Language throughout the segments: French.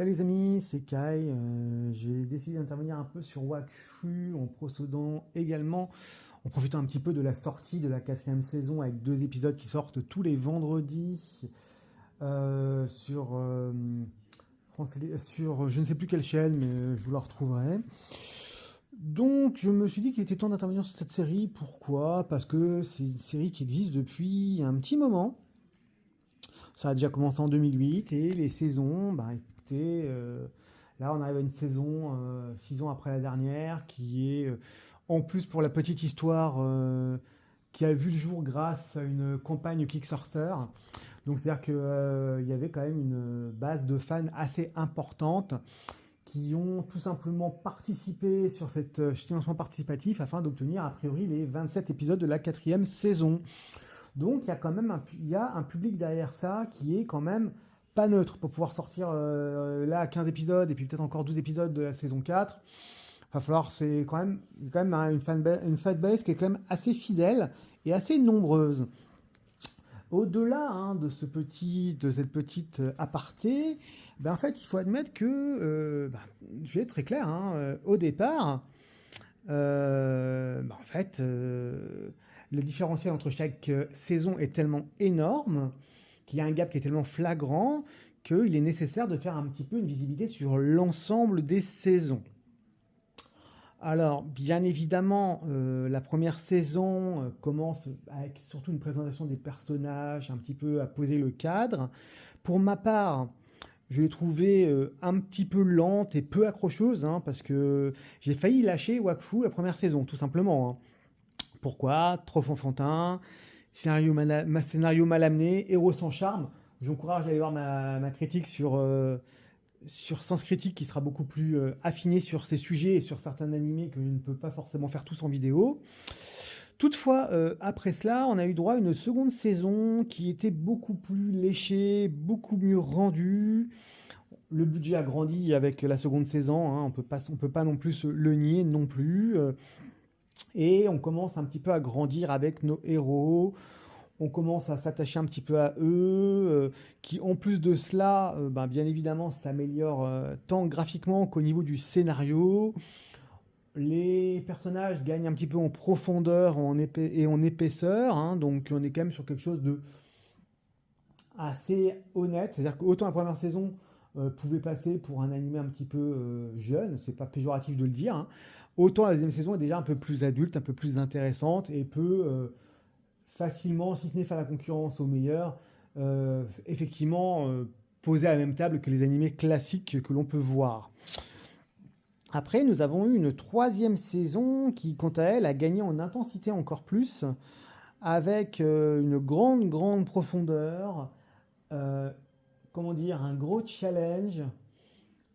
Salut les amis, c'est Kai. J'ai décidé d'intervenir un peu sur Wakfu en procédant également, en profitant un petit peu de la sortie de la quatrième saison avec 2 épisodes qui sortent tous les vendredis sur sur je ne sais plus quelle chaîne, mais je vous la retrouverai. Donc je me suis dit qu'il était temps d'intervenir sur cette série. Pourquoi? Parce que c'est une série qui existe depuis un petit moment. Ça a déjà commencé en 2008 et les saisons, bah écoutez, là on arrive à une saison 6 ans après la dernière qui est, en plus pour la petite histoire, qui a vu le jour grâce à une campagne Kickstarter. Donc c'est-à-dire qu'il y avait quand même une base de fans assez importante qui ont tout simplement participé sur cette financement participatif afin d'obtenir a priori les 27 épisodes de la quatrième saison. Donc il y a quand même il y a un public derrière ça qui est quand même pas neutre pour pouvoir sortir là 15 épisodes et puis peut-être encore 12 épisodes de la saison 4. Il va falloir, c'est quand même une fanbase qui est quand même assez fidèle et assez nombreuse. Au-delà de cette petite aparté, ben en fait il faut admettre que, je vais être très clair, au départ, en fait, le différentiel entre chaque saison est tellement énorme qu'il y a un gap qui est tellement flagrant qu'il est nécessaire de faire un petit peu une visibilité sur l'ensemble des saisons. Alors, bien évidemment, la première saison commence avec surtout une présentation des personnages, un petit peu à poser le cadre. Pour ma part, je l'ai trouvée un petit peu lente et peu accrocheuse, parce que j'ai failli lâcher Wakfu la première saison, tout simplement. Pourquoi? Trop enfantin, scénario mal amené, héros sans charme. J'encourage à aller voir ma critique sur Sens Critique qui sera beaucoup plus affinée sur ces sujets et sur certains animés que je ne peux pas forcément faire tous en vidéo. Toutefois, après cela, on a eu droit à une seconde saison qui était beaucoup plus léchée, beaucoup mieux rendue. Le budget a grandi avec la seconde saison, on peut pas non plus le nier non plus. Et on commence un petit peu à grandir avec nos héros. On commence à s'attacher un petit peu à eux, qui en plus de cela, bien évidemment, s'améliorent tant graphiquement qu'au niveau du scénario. Les personnages gagnent un petit peu en profondeur et en épaisseur, donc on est quand même sur quelque chose de assez honnête. C'est-à-dire qu'autant la première saison pouvait passer pour un animé un petit peu jeune, c'est pas péjoratif de le dire, autant la deuxième saison est déjà un peu plus adulte, un peu plus intéressante et peut facilement, si ce n'est faire la concurrence aux meilleurs, effectivement poser à la même table que les animés classiques que l'on peut voir. Après, nous avons eu une troisième saison qui, quant à elle, a gagné en intensité encore plus, avec une grande profondeur, comment dire, un gros challenge,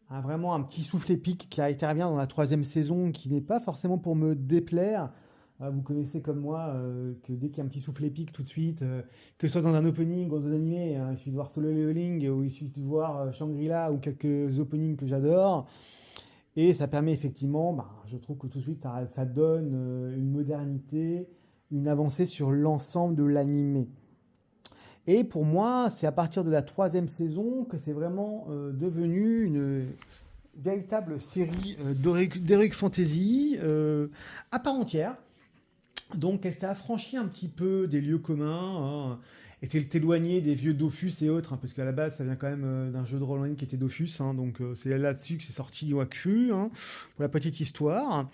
vraiment un petit souffle épique qui intervient dans la troisième saison, qui n'est pas forcément pour me déplaire. Vous connaissez comme moi que dès qu'il y a un petit souffle épique tout de suite, que ce soit dans un opening ou dans un animé, il suffit de voir Solo Leveling ou il suffit de voir Shangri-La ou quelques openings que j'adore. Et ça permet effectivement, je trouve que tout de suite ça donne une modernité, une avancée sur l'ensemble de l'animé. Et pour moi, c'est à partir de la troisième saison que c'est vraiment devenu une véritable série d'Heroic Fantasy à part entière. Donc elle s'est affranchie un petit peu des lieux communs, et s'est éloignée des vieux Dofus et autres, parce qu'à la base ça vient quand même d'un jeu de rôle en ligne qui était Dofus, donc c'est là-dessus que c'est sorti Wakfu, pour la petite histoire.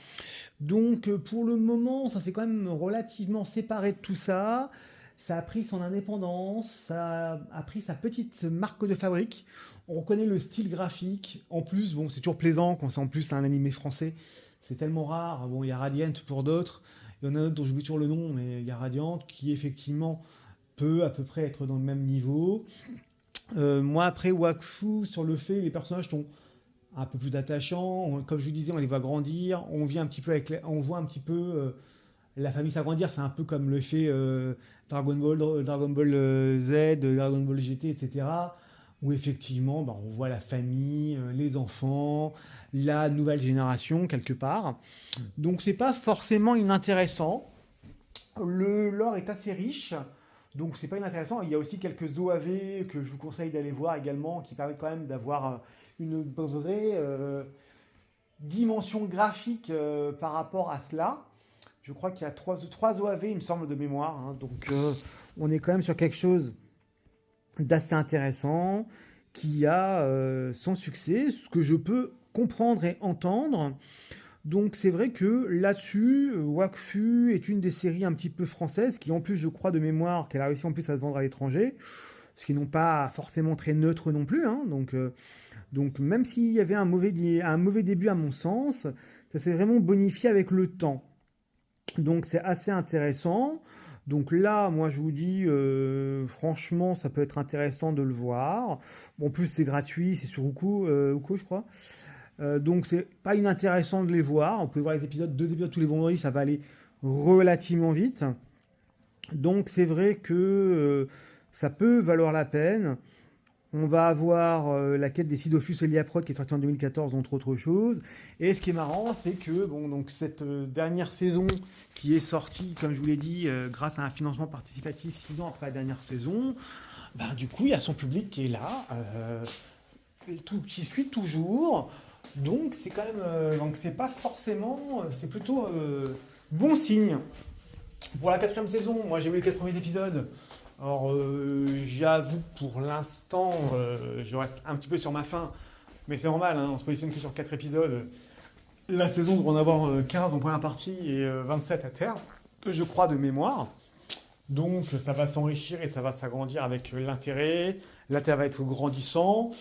Donc pour le moment ça s'est quand même relativement séparé de tout ça. Ça a pris son indépendance, ça a pris sa petite marque de fabrique. On reconnaît le style graphique. En plus, bon, c'est toujours plaisant quand c'est en plus un animé français. C'est tellement rare. Bon, il y a Radiant pour d'autres. Il y en a un autre dont j'oublie toujours le nom, mais il y a Radiant qui effectivement peut à peu près être dans le même niveau. Moi, après Wakfu, sur le fait, les personnages sont un peu plus attachants. Comme je vous disais, on les voit grandir. On voit un petit peu on voit un petit peu la famille s'agrandir. C'est un peu comme le fait Dragon Ball Z, Dragon Ball GT, etc. Où effectivement, on voit la famille, les enfants, la nouvelle génération quelque part. Donc c'est pas forcément inintéressant. Le lore est assez riche. Donc c'est pas inintéressant. Il y a aussi quelques OAV que je vous conseille d'aller voir également, qui permettent quand même d'avoir une vraie dimension graphique par rapport à cela. Je crois qu'il y a trois OAV, il me semble, de mémoire, hein. Donc on est quand même sur quelque chose d'assez intéressant, qui a son succès, ce que je peux comprendre et entendre. Donc c'est vrai que là-dessus, Wakfu est une des séries un petit peu françaises qui en plus je crois de mémoire qu'elle a réussi en plus à se vendre à l'étranger, ce qui n'est pas forcément très neutre non plus, hein. Donc même s'il y avait un mauvais début à mon sens, ça s'est vraiment bonifié avec le temps. Donc c'est assez intéressant. Donc là, moi je vous dis, franchement, ça peut être intéressant de le voir. Bon, en plus c'est gratuit, c'est sur Uko, je crois. Donc c'est pas inintéressant de les voir. On peut voir les épisodes, 2 épisodes tous les vendredis, ça va aller relativement vite. Donc c'est vrai que ça peut valoir la peine. On va avoir la quête des Sidofus Eliaprod qui est sortie en 2014, entre autres choses. Et ce qui est marrant, c'est que bon, donc cette dernière saison qui est sortie, comme je vous l'ai dit, grâce à un financement participatif 6 ans après la dernière saison, ben, du coup, il y a son public qui est là, qui suit toujours. Donc c'est quand même, donc c'est pas forcément, c'est plutôt bon signe. Pour la 4e saison, moi j'ai vu les 4 premiers épisodes. Alors j'avoue que pour l'instant, je reste un petit peu sur ma faim, mais c'est normal, hein, on se positionne que sur 4 épisodes. La saison devrait en avoir 15 en première partie et 27 à terme, je crois de mémoire. Donc ça va s'enrichir et ça va s'agrandir avec l'intérêt. L'intérêt va être grandissant.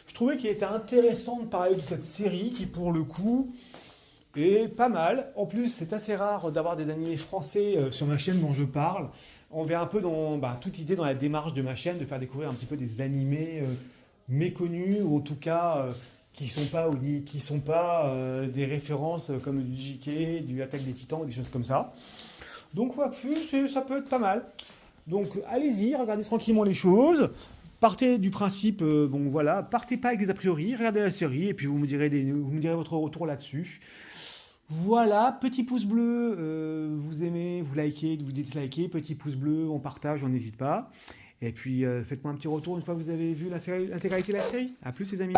Je trouvais qu'il était intéressant de parler de cette série qui, pour le coup, est pas mal. En plus, c'est assez rare d'avoir des animés français sur ma chaîne dont je parle. On verra un peu dans toute idée dans la démarche de ma chaîne de faire découvrir un petit peu des animés méconnus ou en tout cas qui sont pas des références comme du JK, du Attaque des Titans ou des choses comme ça. Donc Wakfu, ça peut être pas mal. Donc allez-y, regardez tranquillement les choses. Partez du principe, bon voilà, partez pas avec des a priori, regardez la série et puis vous me direz votre retour là-dessus. Voilà, petit pouce bleu, vous aimez, vous likez, vous dislikez, petit pouce bleu, on partage, on n'hésite pas. Et puis faites-moi un petit retour une fois que vous avez vu l'intégralité de la série. A plus les amis.